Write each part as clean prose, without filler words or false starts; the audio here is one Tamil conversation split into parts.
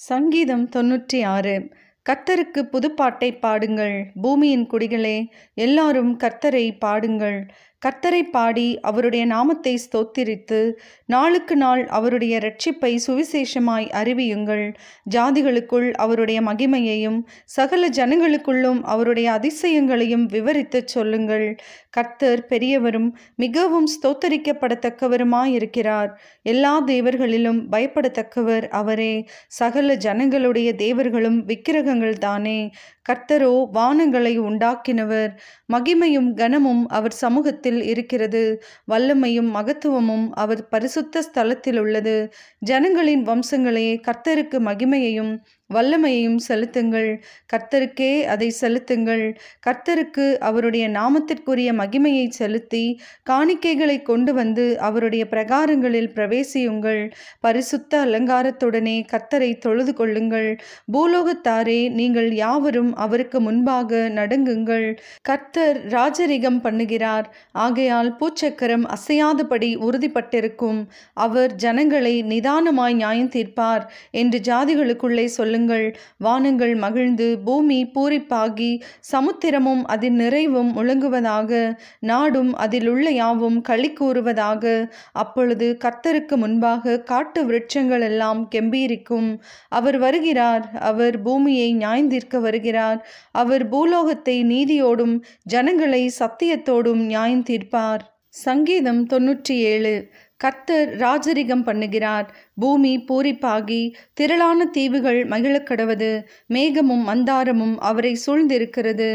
சங்கீதம் 96. கர்த்தருக்கு புதுப்பாட்டை பாடுங்கள். பூமியின் குடிகளே, எல்லாரும் கர்த்தரை பாடுங்கள். கர்த்தரை பாடி அவருடைய நாமத்தை ஸ்தோத்திரித்து நாளுக்கு நாள் அவருடைய இரட்சிப்பை சுவிசேஷமாய் அறிவியுங்கள். ஜாதிகளுக்குள் அவருடைய மகிமையையும் சகல ஜனங்களுக்குள்ளும் அவருடைய அதிசயங்களையும் விவரித்துச் சொல்லுங்கள். கர்த்தர் பெரியவரும் மிகவும் ஸ்தோத்தரிக்கப்படத்தக்கவருமாயிருக்கிறார். எல்லா தேவர்களிலும் பயப்படத்தக்கவர் அவரே. சகல ஜனங்களுடைய தேவர்களும் விக்கிரகங்கள் தானே. கர்த்தரோ வானங்களை உண்டாக்கினவர். மகிமையும் கனமும் அவர் சமூகத்தில் இருக்கிறது. வல்லமையும் மகத்துவமும் அவர் பரிசுத்த ஸ்தலத்தில் உள்ளது. ஜனங்களின் வம்சங்களே, கர்த்தருக்கு மகிமையையும் வல்லமையையும் செலுத்துங்கள். கர்த்தருக்கே அதை செலுத்துங்கள். கர்த்தருக்கு அவருடைய நாமத்திற்குரிய மகிமையை செலுத்தி காணிக்கைகளை கொண்டு வந்து அவருடைய பிரகாரங்களில் பிரவேசியுங்கள். பரிசுத்த அலங்காரத்துடனே கர்த்தரை தொழுது கொள்ளுங்கள். பூலோகத்தாரே, நீங்கள் யாவரும் அவருக்கு முன்பாக நடுங்குங்கள். கர்த்தர் ராஜரிகம் பண்ணுகிறார். ஆகையால் பூச்சக்கரம் அசையாதபடி உறுதிப்பட்டிருக்கும். அவர் ஜனங்களை நிதானமாய் நியாயம் தீர்ப்பார் என்று ஜாதிகளுக்குள்ளே சொல்லுங்கள். வானங்கள் மகிழ்ந்து பூமி பூரிப்பாகி சமுத்திரமும் அதன் நிறைவும் முழங்குவதாக. நாடும் அதில் உள்ள யாவும் களி கூறுவதாக. அப்பொழுது கர்த்தருக்கு முன்பாக காட்டு விருட்சங்கள் எல்லாம் கெம்பீரிக்கும். அவர் வருகிறார். அவர் பூமியை நியாயந்தீர்க்க வருகிறார். அவர் பூலோகத்தை நீதியோடும் ஜனங்களை சத்தியத்தோடும் நியாயம் தீர்ப்பார். சங்கீதம் 97. கர்த்தர் ராஜரிகம் பண்ணுகிறார். பூமி பூரிப்பாகி திரளான தீவுகள் மகிழக்கடவது. மேகமும் மந்தாரமும் அவரை சூழ்ந்திருக்கிறது.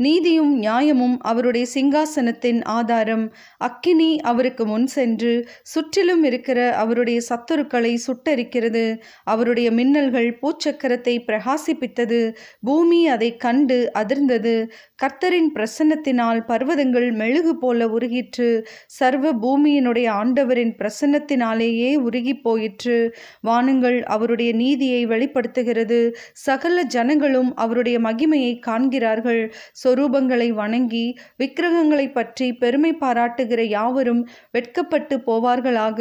நீதியும் நியாயமும் அவருடைய சிங்காசனத்தின் ஆதாரம். அக்கினி அவருக்கு முன் சென்று சுற்றிலும் இருக்கிற அவருடைய சத்துருக்களை சுட்டரிக்கிறது. அவருடைய மின்னல்கள் பூச்சக்கரத்தை பிரகாசிப்பித்தது. பூமி அதை கண்டு அதிர்ந்தது. கர்த்தரின் பிரசன்னத்தினால் பர்வதங்கள் மெழுகு போல உருகிற்று. சர்வ பூமியினுடைய ஆண்டவரின் பிரசன்னத்தினாலேயே உருகி போயிற்று. வானங்கள் அவருடைய நீதியை வெளிப்படுத்துகிறது. சகல ஜனங்களும் அவருடைய மகிமையை காண்கிறார்கள். சொரூபங்களை வணங்கி விக்கிரகங்களை பற்றி பெருமை பாராட்டுகிற யாவரும் வெட்கப்பட்டு போவார்களாக.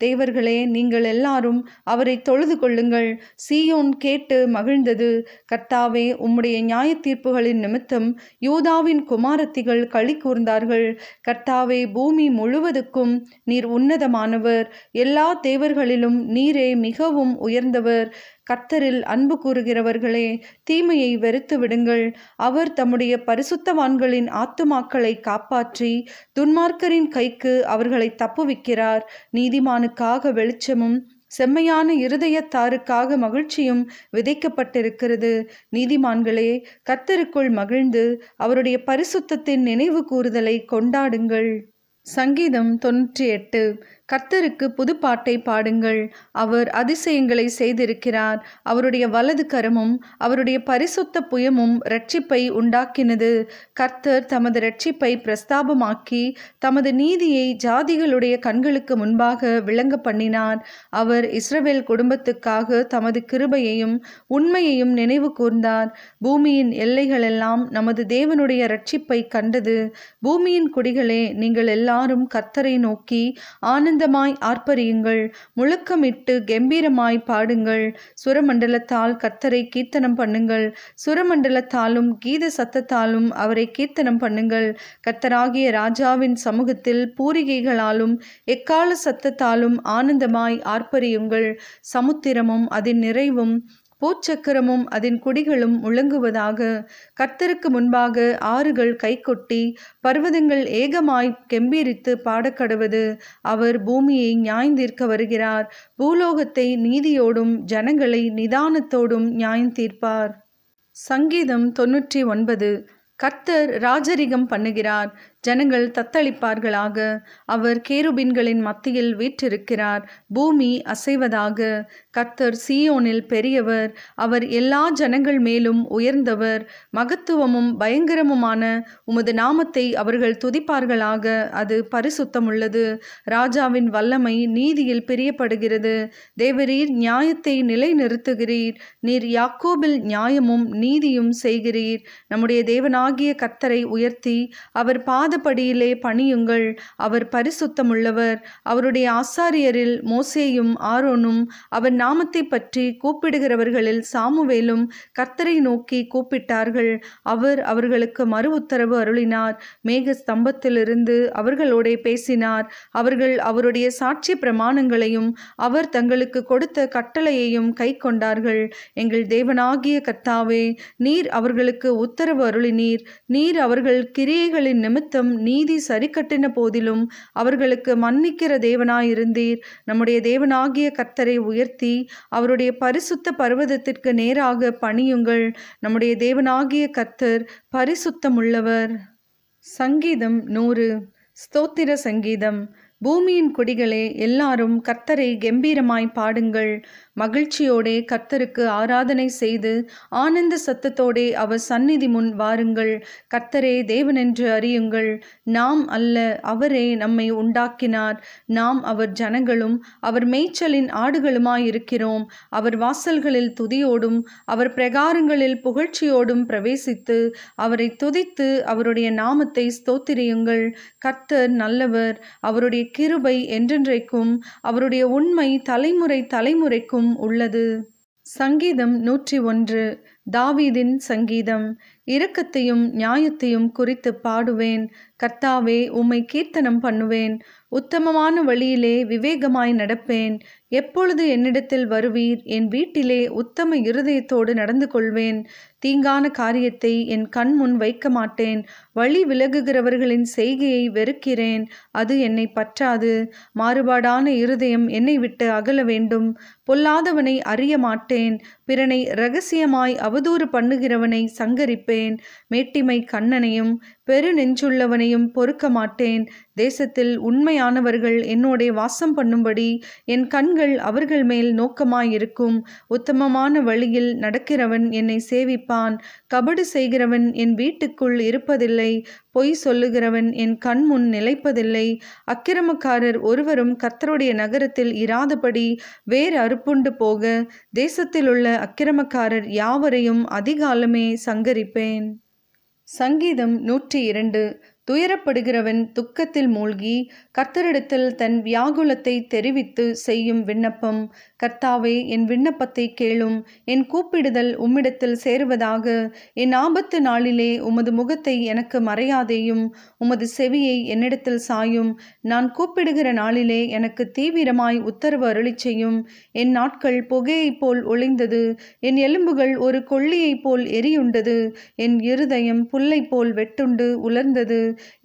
தேவர்களே, நீங்கள் எல்லாரும் அவரை தொழுது கொள்ளுங்கள். சீயோன் கேட்டு மகிழ்ந்தது. கர்த்தாவே, உம்முடைய நியாய தீர்ப்புகளின் நிமித்தம் யூதாவின் குமாரத்திகள் களி கூர்ந்தார்கள். கர்த்தாவே, பூமி முழுவதுக்கும் நீர் உன்னதமானவர். எல்லா தேவர்களிலும் நீரே மிகவும் உயர்ந்தவர். கர்த்தரில் அன்பு கூறுகிறவர்களே, தீமையை வெறுத்து விடுங்கள். அவர் தம்முடைய பரிசுத்தவான்களின் ஆத்துமாக்களை காப்பாற்றி துன்மார்க்கரின் கைக்கு அவர்களை தப்புவிக்கிறார். நீதிமானுக்காக வெளிச்சமும் செம்மையான இருதயத்தாருக்காக மகிழ்ச்சியும் விதைக்கப்பட்டிருக்கிறது. நீதிமான்களே, கர்த்தருக்குள் மகிழ்ந்து அவருடைய பரிசுத்தத்தின் நினைவு கூறுதலை கொண்டாடுங்கள். சங்கீதம் 98. கர்த்தருக்கு புதுப்பாட்டை பாடுங்கள். அவர் அதிசயங்களை செய்திருக்கிறார். அவருடைய வலது கரமும் அவருடைய பரிசுத்த புயமும் இரட்சிப்பை உண்டாக்கினது. கர்த்தர் தமது இரட்சிப்பை பிரஸ்தாபமாக்கி தமது நீதியை ஜாதிகளுடைய கண்களுக்கு முன்பாக விளங்க பண்ணினார். அவர் இஸ்ரவேல் குடும்பத்துக்காக தமது கிருபையையும் உண்மையையும் நினைவு கூர்ந்தார். பூமியின் எல்லைகளெல்லாம் நமது தேவனுடைய இரட்சிப்பை கண்டது. பூமியின் குடிகளே, நீங்கள் எல்லாரும் கர்த்தரை நோக்கி ஆனந்தமாய் ஆர்ப்பரியுங்கள். முழக்கமிட்டு கம்பீரமாய் பாடுங்கள். சுரமண்டலத்தால் கர்த்தரை கீர்த்தனம் பண்ணுங்கள். சுரமண்டலத்தாலும் கீத சத்தத்தாலும் அவரை கீர்த்தனம் பண்ணுங்கள். கர்த்தராகிய ராஜாவின் சமூகத்தில் பூரிகைகளாலும் எக்கால சத்தத்தாலும் ஆனந்தமாய் ஆர்ப்பரியுங்கள். சமுத்திரமும் அதன் நிறைவும் பூச்சக்கரமும் அதன் குடிகளும் முழங்குவதாக. கர்த்தருக்கு முன்பாக ஆறுகள் கைகொட்டி பர்வதங்கள் ஏகமாய் கெம்பீரித்து பாடக்கடவது. அவர் பூமியை நியாயந்தீர்க்க வருகிறார். பூலோகத்தை நீதியோடும் ஜனங்களை நிதானத்தோடும் நியாயம் தீர்ப்பார். சங்கீதம் 99. கர்த்தர் ராஜரிகம் பண்ணுகிறார். ஜனங்கள் தத்தளிப்பார்களாக. அவர் கேருபீன்களின் மத்தியில் வீற்றிருக்கிறார். பூமி அசைவதாக. கர்த்தர் சீயோனில் பெரியவர். அவர் எல்லா ஜனங்கள் மேலும் உயர்ந்தவர். மகத்துவமும் பயங்கரமுமான உமது நாமத்தை அவர்கள் துதிப்பார்களாக. அது பரிசுத்தமுள்ளது. ராஜாவின் வல்லமை நீதியில் பிரியப்படுகிறது. தேவரீர் நியாயத்தை நிலைநிறுத்துகிறீர். நீர் யாக்கோபில் நியாயமும் நீதியும் செய்கிறீர். நம்முடைய தேவனாகிய கர்த்தரை உயர்த்தி அவர் பாதப்படியிலே பணியுங்கள். அவர் பரிசுத்தமுள்ளவர். அவருடைய ஆசாரியரில் மோசேயும் ஆரோனும் அவர் நாமத்தை பற்றி கூப்பிடுகிறவர்களில் சாமுவேலும் கர்த்தரை நோக்கி கூப்பிட்டார்கள். அவர் அவர்களுக்கு மறு உத்தரவு அருளினார். மேக ஸ்தம்பத்திலிருந்து அவர்களோடே பேசினார். அவர்கள் அவருடைய சாட்சி பிரமாணங்களையும் அவர் தங்களுக்கு கொடுத்த கட்டளையையும் கை கொண்டார்கள். எங்கள் தேவனாகிய கர்த்தாவே, நீர் அவர்களுக்கு உத்தரவு அருளினீர். நீர் அவர்கள் கிரியைகளின் நிமித்தம் நீதி சரிக்கட்டின போதிலும் அவர்களுக்கு மன்னிக்கிற தேவனாயிருந்தீர். நம்முடைய தேவனாகிய கர்த்தரை உயர்த்தி அவருடைய பரிசுத்த பர்வதத்திற்கு நேராக பணியுங்கள். நம்முடைய தேவனாகிய கர்த்தர் பரிசுத்தமுள்ளவர். சங்கீதம் 100. ஸ்தோத்திர சங்கீதம். பூமியின் குடிகளே, எல்லாரும் கர்த்தரை கெம்பீரமாய் பாடுங்கள். மகிழ்ச்சியோடே கர்த்தருக்கு ஆராதனை செய்து ஆனந்த சத்தத்தோடே அவர் சந்நிதி முன் வாருங்கள். கர்த்தரே தேவனென்று அறியுங்கள். நாம் அல்ல, அவரே நம்மை உண்டாக்கினார். நாம் அவர் ஜனங்களும் அவர் மேய்ச்சலின் ஆடுகளுமாயிருக்கிறோம். அவர் வாசல்களில் துதியோடும் அவர் பிரகாரங்களில் புகழ்ச்சியோடும் பிரவேசித்து அவரை துதித்து அவருடைய நாமத்தை ஸ்தோத்திரியுங்கள். கர்த்தர் நல்லவர். அவருடைய கிருபை என்றென்றைக்கும், அவருடைய உண்மை தலைமுறை தலைமுறைக்கும் உள்ளது. சங்கீதம் 101. தாவீதின் சங்கீதம். இரக்கத்தையும் நியாயத்தையும் குறித்து பாடுவேன். கர்த்தாவே, உம்மை கீர்த்தனம் பண்ணுவேன். உத்தமமான வழியிலே விவேகமாய் நடப்பேன். எப்பொழுது என்னிடத்தில் வருவீர்? என் வீட்டிலே உத்தம இருதயத்தோடு நடந்து கொள்வேன். தீங்கான காரியத்தை என் கண் முன் வைக்க மாட்டேன். வழி விலகுகிறவர்களின் செய்கையை வெறுக்கிறேன். அது என்னை பற்றாது. மாறுபாடான இருதயம் என்னை விட்டு அகல வேண்டும். பொல்லாதவனை அறிய மாட்டேன். பிறனை இரகசியமாய் அவதூறு பண்ணுகிறவனை சங்கரிப்பேன். மேட்டிமை கண்ணனையும் பெரு நெஞ்சுள்ளவனையும் பொறுக்க மாட்டேன். தேசத்தில் உண்மையானவர்கள் என்னோடே வாசம் பண்ணும்படி என் கண்கள் அவர்கள் மேல் நோக்கமாயிருக்கும். உத்தமமான வழியில் நடக்கிறவன் என்னை சேவிப்பான். கபடு செய்கிறவன் என் வீட்டுக்குள் இருப்பதில்லை. பொய் சொல்லுகிறவன் என் கண் முன் நிலைப்பதில்லை. அக்கிரமக்காரர் ஒருவரும் கர்த்தருடைய நகரத்தில் இராதபடி வேறு அறுப்புண்டு போக தேசத்திலுள்ள அக்கிரமக்காரர் யாவரையும் அதிகாலமே சங்கரிப்பேன். சங்கீதம் 102. துயரப்படுகிறவன் துக்கத்தில் மூழ்கி கர்த்தரிடத்தில் தன் வியாகுலத்தை தெரிவித்து செய்யும் விண்ணப்பம். கர்த்தாவே, என் விண்ணப்பத்தை கேளும். என் கூப்பிடுதல் உம்மிடத்தில் சேருவதாக. என் ஆபத்து நாளிலே உமது முகத்தை எனக்கு மறையாதேயும். உமது செவியை என்னிடத்தில் சாயும். நான் கூப்பிடுகிற நாளிலே எனக்கு தீவிரமாய் உத்தரவு அருளிச் செய்யும். என் நாட்கள் புகையைப் போல் ஒளிந்தது. என் எலும்புகள் ஒரு கொள்ளியைப் போல் எரியுண்டது. என் இருதயம் புல்லை போல் வெட்டுண்டு உலர்ந்தது.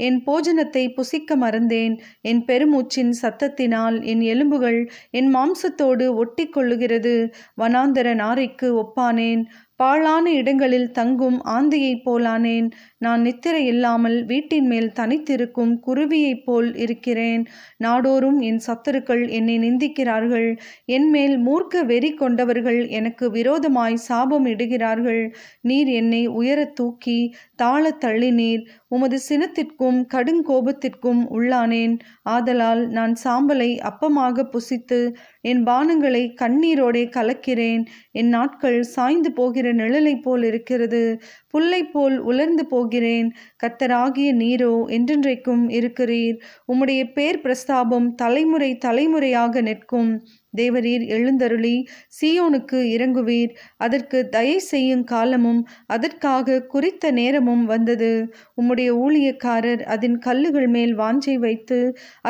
என் போஜனத்தை புசிக்க மறந்தேன். என் பெருமூச்சின் சத்தத்தினால் என் எலும்புகள் என் மாம்சத்தோடு ஒட்டி கொள்ளுகிறது. வனாந்தர நாரைக்கு ஒப்பானேன். பாழான இடங்களில் தங்கும் ஆந்தையைப் போலானேன். நான் நித்திரை இல்லாமல் வீட்டின் மேல் தனித்திருக்கும் குருவியைப் போல் இருக்கிறேன். நாடோறும் என் சத்துருக்கள் என்னை நிந்திக்கிறார்கள். என் மேல் மூர்க்க வெறி கொண்டவர்கள் எனக்கு விரோதமாய் சாபம் இடுகிறார்கள். நீர் என்னை உயர தூக்கி தாழ தள்ளினீர். உமது சினத்திற்கும் கடுங்கோபத்திற்கும் உள்ளானேன். ஆதலால் நான் சாம்பலை அப்பமாக புசித்து என் பானங்களை கண்ணீரோடே கலக்கிறேன். என் நாட்கள் சாய்ந்து போகிற நிழலை போல் இருக்கிறது. புல்லை போல் உலர்ந்து போகிறேன். கர்த்தராகிய நீரோ என்றென்றைக்கும் இருக்கிறீர். உம்முடைய பேர் பிரஸ்தாபம் தலைமுறை தலைமுறையாக நிற்கும். தேவரீர் எழுந்தருளி சீயோனுக்கு இறங்குவீர். அதற்கு தயை செய்யும் காலமும் அதற்காக குறித்த நேரமும் வந்தது. உம்முடைய ஊழியக்காரர் அதன் கல்லுகள் மேல் வாஞ்சை வைத்து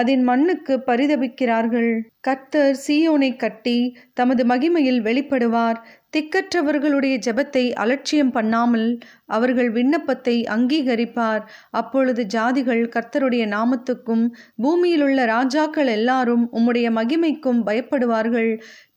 அதன் மண்ணுக்கு பரிதபிக்கிறார்கள். கர்த்தர் சீயோனை கட்டி தமது மகிமையில் வெளிப்படுவார். திக்கற்றவர்களுடைய ஜெபத்தை அலட்சியம் பண்ணாமல் அவர்கள் விண்ணப்பத்தை அங்கீகரிப்பார். அப்பொழுது ஜாதிகள் கர்த்தருடைய நாமத்துக்கும் பூமியிலுள்ள ராஜாக்கள் எல்லாரும் உம்முடைய மகிமைக்கும் பயப்படுவார்கள்.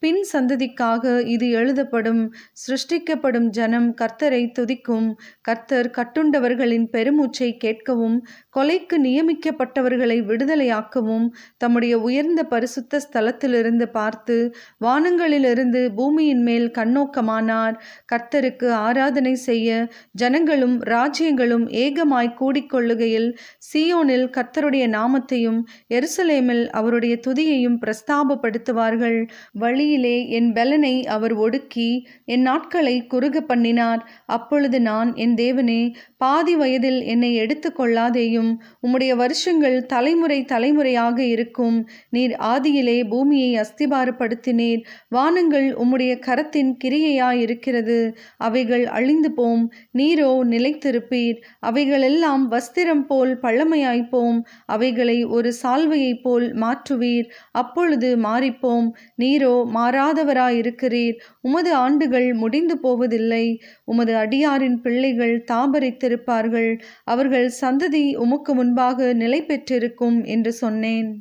பின் சந்ததிக்காக இது எழுதப்படும். சிருஷ்டிக்கப்படும் ஜனம் கர்த்தரை துதிக்கும். கர்த்தர் கட்டுண்டவர்களின் பெருமூச்சை கேட்கவும் கொலைக்கு நியமிக்கப்பட்டவர்களை விடுதலையாக்கவும் தம்முடைய உயர்ந்த பரிசுத்த ஸ்தலத்திலிருந்து பார்த்து வானங்களிலிருந்து பூமியின் மேல் கண்ணோக்கமானார். கர்த்தருக்கு ஆராதனை செய்ய ஜனங்களும் ராஜ்யங்களும் ஏகமாய் கூடிக்கொள்ளுகையில் சீயோனில் கர்த்தருடைய நாமத்தையும் எருசலேமில் அவருடைய துதியையும் பிரஸ்தாபப்படுத்துவார்கள். வழி வழியிலே என் பலனை அவர் ஒடுக்கி என் நாட்களை குறுக பண்ணினார். அப்பொழுது நான், என் தேவனே, பாதி வயதில் என்னை எடுத்து கொள்ளாதேயும், உம்முடைய வருஷங்கள் தலைமுறை தலைமுறையாக இருக்கும். நீர் ஆதியிலே பூமியை அஸ்திபாரப்படுத்தினீர். வானங்கள் உம்முடைய கரத்தின் கிரியையாயிருக்கிறது. அவைகள் அழிந்து போம், நீரோ நிலைத்திருப்பீர். அவைகளெல்லாம் வஸ்திரம் போல் பழமையாய்ப்போம். அவைகளை ஒரு சால்வையைப் போல் மாற்றுவீர். அப்பொழுது மாறிப்போம். நீரோ மாறாதவராயிருக்கிறீர். உமது ஆண்டுகள் முடிந்து போவதில்லை. உமது அடியாரின் பிள்ளைகள் தாபரித்திருப்பார்கள். அவர்கள் சந்ததி உமக்கு முன்பாக நிலை பெற்றிருக்கும் என்று சொன்னேன்.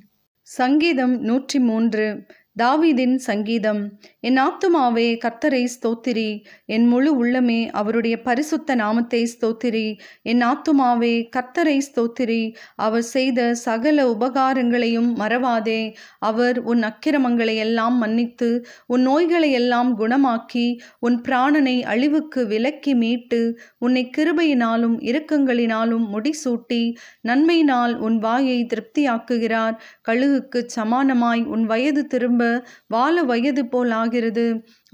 சங்கீதம் 103. தாவீதின் சங்கீதம். என் ஆத்துமாவே கர்த்தரை ஸ்தோத்திரி. என் முழு உள்ளமே அவருடைய பரிசுத்த நாமத்தை ஸ்தோத்திரி. என் ஆத்துமாவே கர்த்தரை ஸ்தோத்திரி. அவர் செய்த சகல உபகாரங்களையும் மறவாதே. அவர் உன் அக்கிரமங்களை எல்லாம் மன்னித்து உன் நோய்களை எல்லாம் குணமாக்கி உன் பிராணனை அழிவுக்கு விலக்கி மீட்டு உன்னை கிருபையினாலும் இரக்கங்களினாலும் முடிசூட்டி நன்மையினால் உன் வாயை திருப்தியாக்குகிறார். கழுகுக்கு சமானமாய் உன் வயது திரும்ப வால வயது போல் ஆகிறது.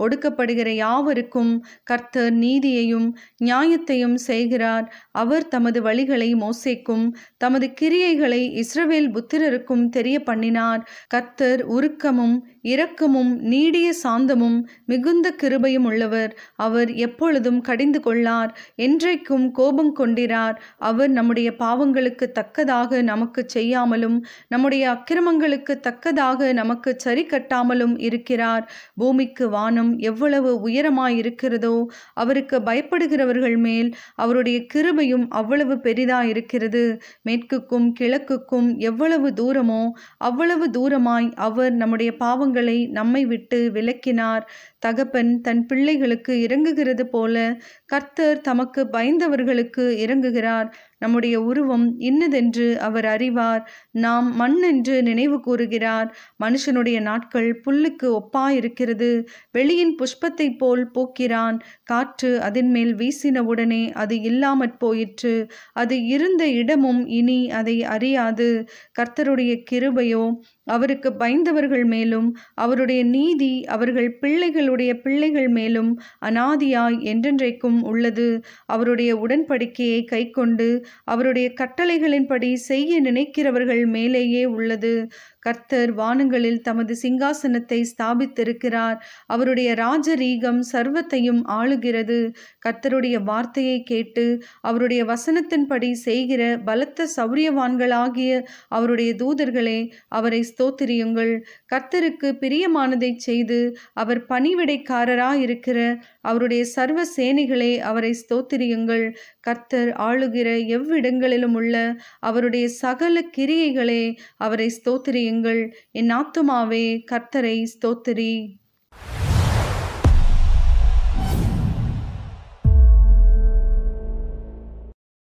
ஒடுக்கப்படுகிற யாவருக்கும் கர்த்தர் நீதியையும் நியாயத்தையும் செய்கிறார். அவர் தமது வழிகளை மோசேக்கும் தமது கிரியைகளை இஸ்ரவேல் புத்திரருக்கும் தெரிய பண்ணினார். கர்த்தர் உருக்கமும் இரக்கமும் நீடிய சாந்தமும் மிகுந்த கிருபையும் உள்ளவர். அவர் எப்பொழுதும் கடிந்து கொள்ளார், என்றைக்கும் கோபம் கொண்டிரார். அவர் நம்முடைய பாவங்களுக்கு தக்கதாக நமக்கு செய்யாமலும் நம்முடைய அக்கிரமங்களுக்கு தக்கதாக நமக்கு சரி கட்டாமலும் இருக்கிறார். பூமிக்கு வானம் எவ்வளவு உயரமாயிருக்கிறதோ அவருக்கு பயப்படுகிறவர்கள் மேல் அவருடைய கிருபையும் அவ்வளவு பெரிதாயிருக்கிறது. மேற்குக்கும் கிழக்குக்கும் எவ்வளவு தூரமோ அவ்வளவு தூரமாய் அவர் நம்முடைய பாவங்களை நம்மை விட்டு விலக்கினார். தகப்பன் தன் பிள்ளைகளுக்கு இறங்குகிறது போல கர்த்தர் தமக்கு பயந்தவர்களுக்கு இறங்குகிறார். நம்முடைய உருவம் இன்னதென்று அவர் அறிவார். நாம் மண் என்று நினைவு கூறுகிறார். மனுஷனுடைய நாட்கள் புல்லுக்கு ஒப்பாயிருக்கிறது. வெளியின் புஷ்பத்தை போல் போக்கிறான். காற்று அதன் மேல் வீசினவுடனே அது இல்லாமற் போயிற்று. அது இருந்த இடமும் இனி அதை அறியாது. கர்த்தருடைய கிருபையோ அவருக்கு பயந்தவர்கள் மேலும் அவருடைய நீதி அவர்கள் பிள்ளைகளுடைய பிள்ளைகள் மேலும் அநாதியாய் என்றென்றைக்கும் உள்ளது. அவருடைய உடன்படிக்கையை கைக்கொண்டு அவருடைய கட்டளைகளின்படி செய்ய நினைக்கிறவர்கள் மேலேயே உள்ளது. கர்த்தர் வானங்களில் தமது சிங்காசனத்தை ஸ்தாபித்திருக்கிறார். அவருடைய ராஜரீகம் சர்வத்தையும் ஆளுகிறது. கர்த்தருடைய வார்த்தையை கேட்டு அவருடைய வசனத்தின்படி செய்கிற பலத்த சௌரியவான்களாகிய அவருடைய தூதர்களே, அவரை ஸ்தோத்திரியுங்கள். கர்த்தருக்கு பிரியமானதை செய்து அவர் பணிவிடைக்காரராயிருக்கிற அவருடைய சர்வ சேனைகளே, அவரை ஸ்தோத்திரியுங்கள். கர்த்தர் ஆளுகிற எவ்விடங்களிலும் உள்ள அவருடைய சகல கிரியைகளே, அவரை ஸ்தோத்திரியுங்கள். என் ஆத்துமாவே கர்த்தரை ஸ்தோத்திரி.